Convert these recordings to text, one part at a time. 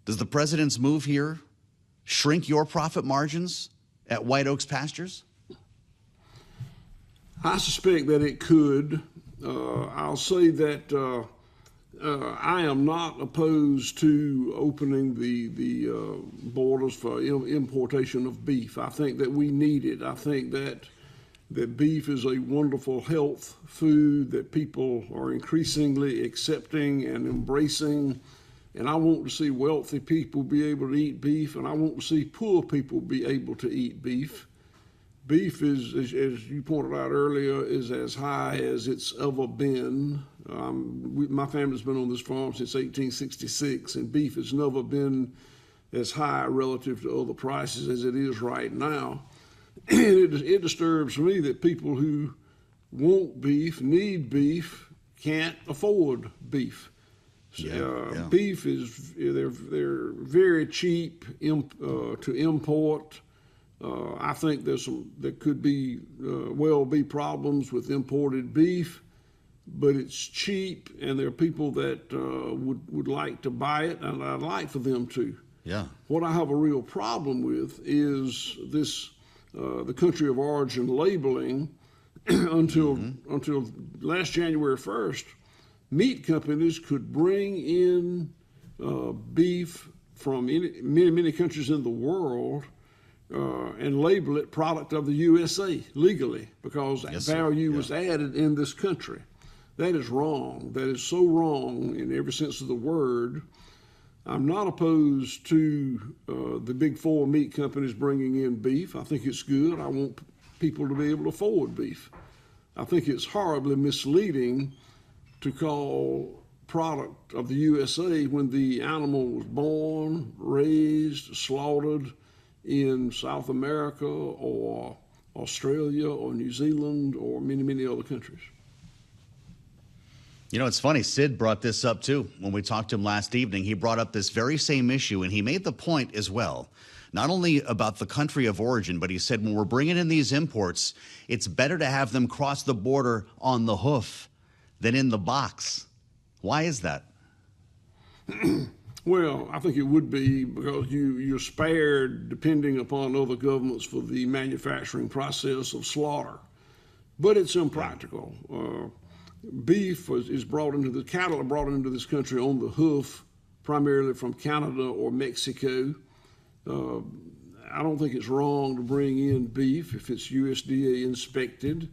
Does the president's move here shrink your profit margins at White Oak Pastures? I suspect that it could. I'll say that I am not opposed to opening the borders for importation of beef. I think that we need it. I think that beef is a wonderful health food that people are increasingly accepting and embracing. And I want to see wealthy people be able to eat beef, and I want to see poor people be able to eat beef. Beef is, as you pointed out earlier, is as high as it's ever been. My family's been on this farm since 1866, and beef has never been as high relative to other prices as it is right now. It disturbs me that people who want beef, need beef, can't afford beef. Beef is they're very cheap to import. I think there could be be problems with imported beef, but it's cheap, and there are people that would like to buy it, and I'd like for them to. Yeah. What I have a real problem with is this the country of origin labeling. Until last January 1st, meat companies could bring in beef from many countries in the world and label it product of the USA legally, because value was added in this country. That is wrong. That is so wrong in every sense of the word. I'm not opposed to the big four meat companies bringing in beef. I think it's good. I want people to be able to afford beef. I think it's horribly misleading to call product of the USA when the animal was born, raised, slaughtered in South America or Australia or New Zealand or many other countries. You know, it's funny. Sid brought this up, too. When we talked to him last evening, he brought up this very same issue, and he made the point as well, not only about the country of origin, but he said when we're bringing in these imports, it's better to have them cross the border on the hoof than in the box. Why is that? Well, I think it would be because you're spared, depending upon other governments, for the manufacturing process of slaughter. But it's impractical. Beef is brought into the cattle are brought into this country on the hoof, primarily from Canada or Mexico. I don't think it's wrong to bring in beef if it's USDA inspected,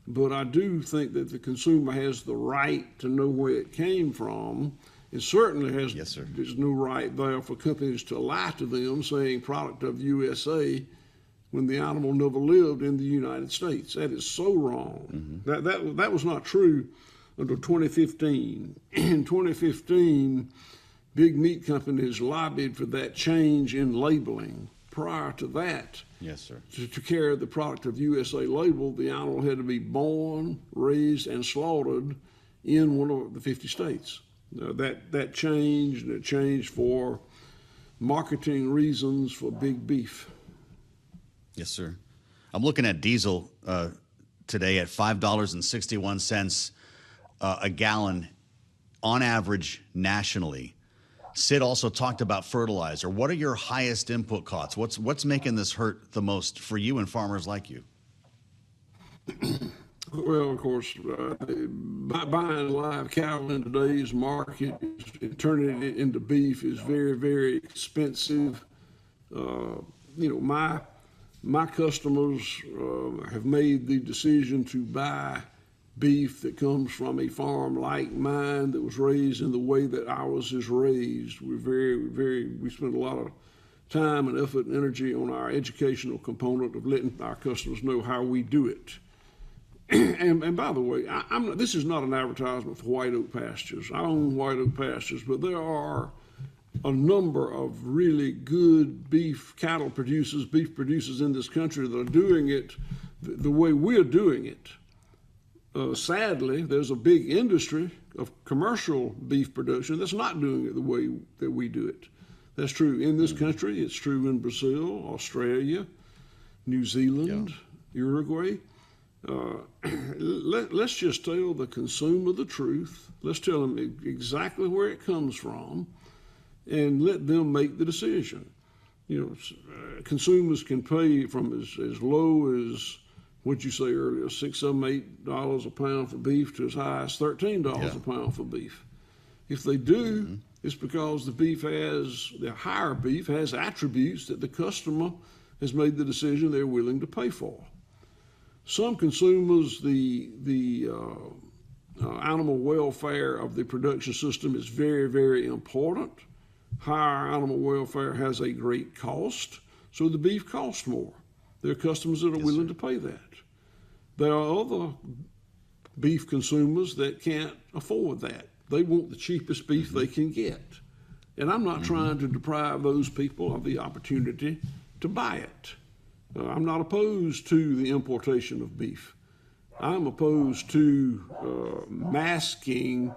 but I do think that the consumer has the right to know where it came from. It certainly has. Yes, sir. There's no right there for companies to lie to them saying product of USA when the animal never lived in the United States. That is so wrong. Mm-hmm. That was not true until 2015. In 2015, big meat companies lobbied for that change in labeling. Prior to that, yes, sir, to carry the product of USA label, the animal had to be born, raised, and slaughtered in one of the 50 states. That changed, and it changed for marketing reasons for big beef. Yes, sir. I'm looking at diesel today at $5.61 a gallon on average nationally. Sid also talked about fertilizer. What are your highest input costs? What's making this hurt the most for you and farmers like you? Well, of course, buying live cattle in today's market, turning it into beef is very expensive. My customers have made the decision to buy beef that comes from a farm like mine that was raised in the way that ours is raised. We spend a lot of time and effort and energy on our educational component of letting our customers know how we do it. And by the way, this is not an advertisement for White Oak Pastures. I own White Oak Pastures, but there are a number of really good beef producers in this country that are doing it the way we're doing it. Sadly, there's a big industry of commercial beef production that's not doing it the way that we do it. That's true in this country. It's true in Brazil, Australia, New Zealand, Uruguay. Let's just tell the consumer the truth. Let's tell them exactly where it comes from. and let them make the decision. Consumers can pay from as low as, what'd you say earlier, $6, $7, $8 a pound for beef to as high as $13 a pound for beef. If they do, it's because the higher beef has attributes that the customer has made the decision they're willing to pay for. Some consumers, the animal welfare of the production system is very, very important. Higher animal welfare has a great cost, so the beef costs more. There are customers that are willing to pay that. There are other beef consumers that can't afford that. They want the cheapest beef they can get. And I'm not trying to deprive those people of the opportunity to buy it. I'm not opposed to the importation of beef. I'm opposed to masking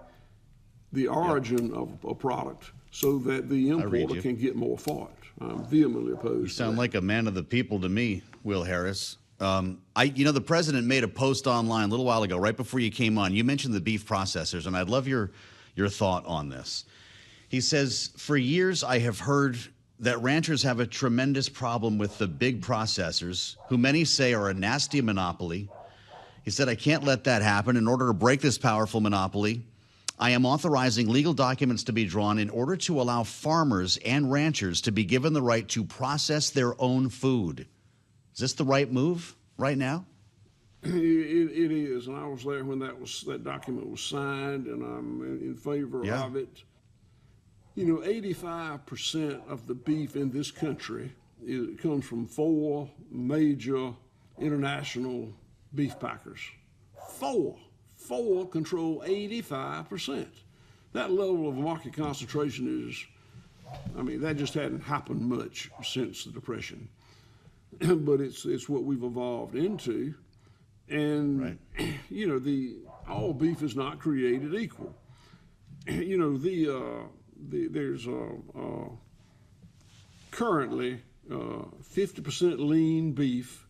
the origin of a product so that the importer can get more for it. I'm vehemently opposed. You sound like a man of the people to me, Will Harris. The president made a post online a little while ago, right before you came on. You mentioned the beef processors, and I'd love your thought on this. He says, for years I have heard that ranchers have a tremendous problem with the big processors, who many say are a nasty monopoly. He said, I can't let that happen. In order to break this powerful monopoly, I am authorizing legal documents to be drawn in order to allow farmers and ranchers to be given the right to process their own food. Is this the right move right now? It is, and I was there when that document was signed, and I'm in favor of it. 85% of the beef in this country comes from 4 major international beef packers. 4 control 85%. That level of market concentration that just hadn't happened much since the Depression. But it's what we've evolved into. And, all beef is not created equal. There's currently 50% lean beef.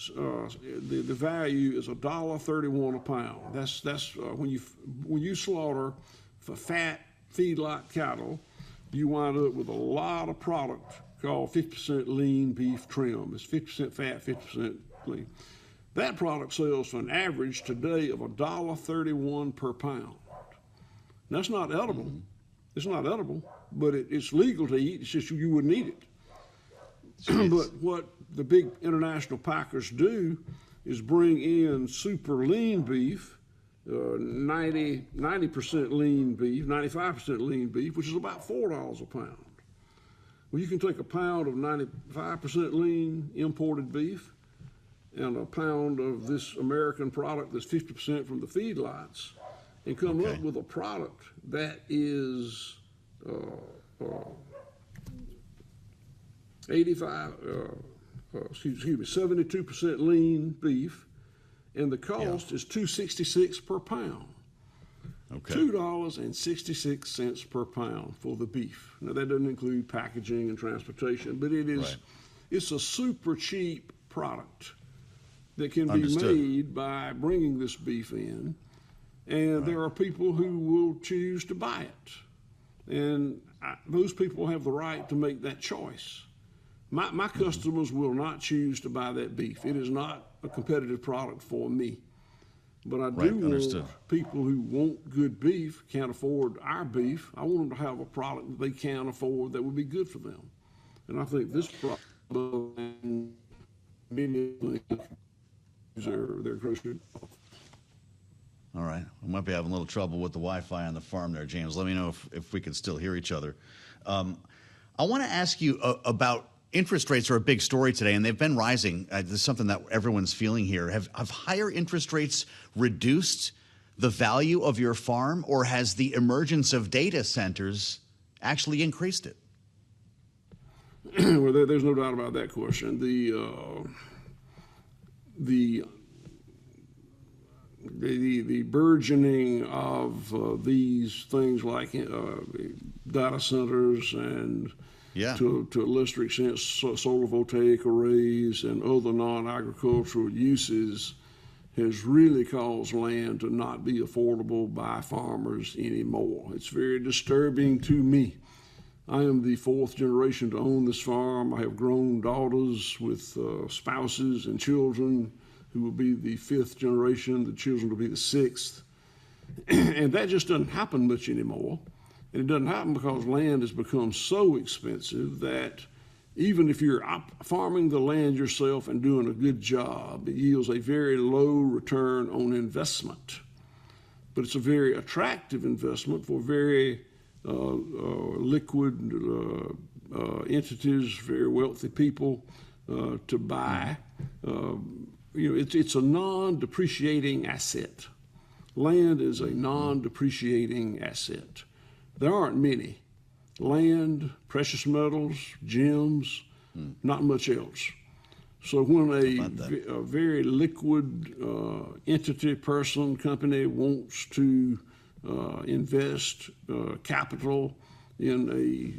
The value is $1.31 a pound. That's when you slaughter for fat feedlot cattle, you wind up with a lot of product called 50% lean beef trim. It's 50% fat, 50% lean. That product sells for an average today of $1.31 per pound. That's not edible. It's not edible, but it's legal to eat. It's just you wouldn't eat it. But what the big international packers do is bring in super lean beef, 90% lean beef, 95% lean beef, which is about $4 a pound. Well, you can take a pound of 95% lean imported beef and a pound of this American product that's 50% from the feedlots and come up with a product that is 72% lean beef, and the cost is $2.66 per pound. $2.66 per pound for the beef. Now that doesn't include packaging and transportation, but it's a super cheap product that can be made by bringing this beef in, and there are people who will choose to buy it, and those people have the right to make that choice. My customers will not choose to buy that beef. It is not a competitive product for me. But I do want people who want good beef, can't afford our beef. I want them to have a product that they can afford that would be good for them. And I think this product, many things are their grocery. All right. We might be having a little trouble with the Wi-Fi on the farm there, James. Let me know if we can still hear each other. I want to ask you about interest rates are a big story today, and they've been rising. This is something that everyone's feeling here. Have higher interest rates reduced the value of your farm, or has the emergence of data centers actually increased it? Well, there's no doubt about that question. The burgeoning of these things like data centers and to a lesser extent solar voltaic arrays and other non-agricultural uses has really caused land to not be affordable by farmers anymore. It's very disturbing to me. I am the fourth generation to own this farm. I have grown daughters with spouses and children who will be the fifth generation. The children will be the sixth. And that just doesn't happen much anymore. And it doesn't happen because land has become so expensive that even if you're farming the land yourself and doing a good job, it yields a very low return on investment. But it's a very attractive investment for very liquid entities, very wealthy people to buy. It's a non-depreciating asset. Land is a non-depreciating asset. There aren't many. Land, precious metals, gems, not much else. So when a very liquid entity, person, company wants to invest capital in a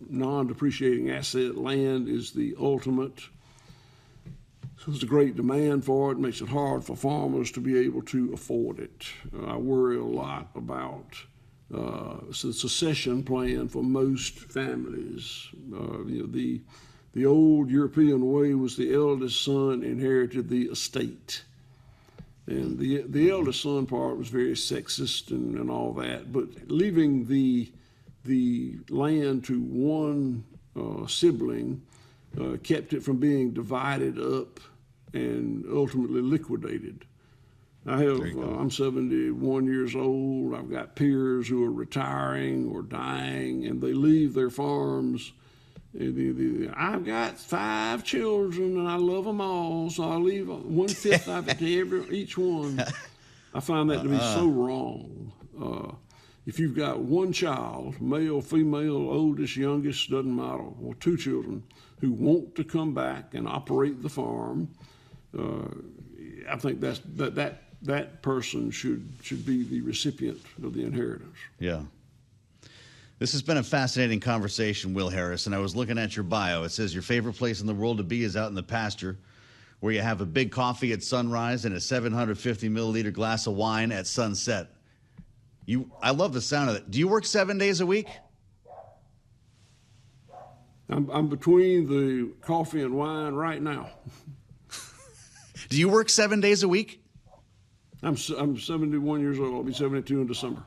non-depreciating asset, land is the ultimate. So there's a great demand for it. It makes it hard for farmers to be able to afford it. I worry a lot about the succession plan for most families. The old European way was the eldest son inherited the estate. And the eldest son part was very sexist and all that, but leaving the land to one sibling kept it from being divided up and ultimately liquidated. I'm 71 years old. I've got peers who are retiring or dying, and they leave their farms. I've got 5 children, and I love them all, so I leave 1/5 of it to each one. I find that to be so wrong. If you've got one child, male, female, oldest, youngest, doesn't matter, or 2 children who want to come back and operate the farm, I think that person should be the recipient of the inheritance. Yeah. This has been a fascinating conversation, Will Harris, and I was looking at your bio. It says your favorite place in the world to be is out in the pasture, where you have a big coffee at sunrise and a 750 milliliter glass of wine at sunset. I love the sound of it. Do you work 7 days a week? I'm between the coffee and wine right now. Do you work 7 days a week? I'm 71 years old. I'll be 72 in December.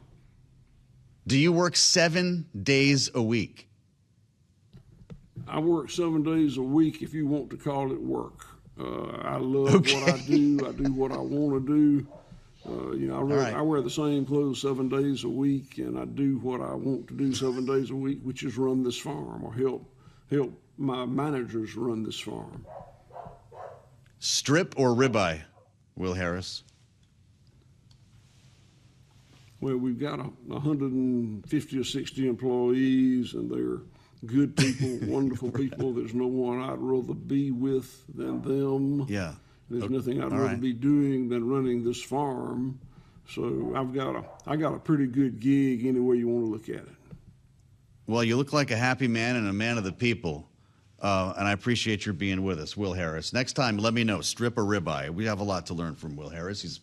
Do you work 7 days a week? I work 7 days a week if you want to call it work. I love what I do. I do what I want to do. I wear the same clothes 7 days a week, and I do what I want to do 7 days a week, which is run this farm or help my managers run this farm. Strip or ribeye, Will Harris? Well, we've got 150 or 60 employees, and they're good people, wonderful people. There's no one I'd rather be with than them. Yeah. There's nothing I'd rather be doing than running this farm. So I got a pretty good gig any way you want to look at it. Well, you look like a happy man and a man of the people. And I appreciate your being with us, Will Harris. Next time, let me know, strip or ribeye. We have a lot to learn from Will Harris. He's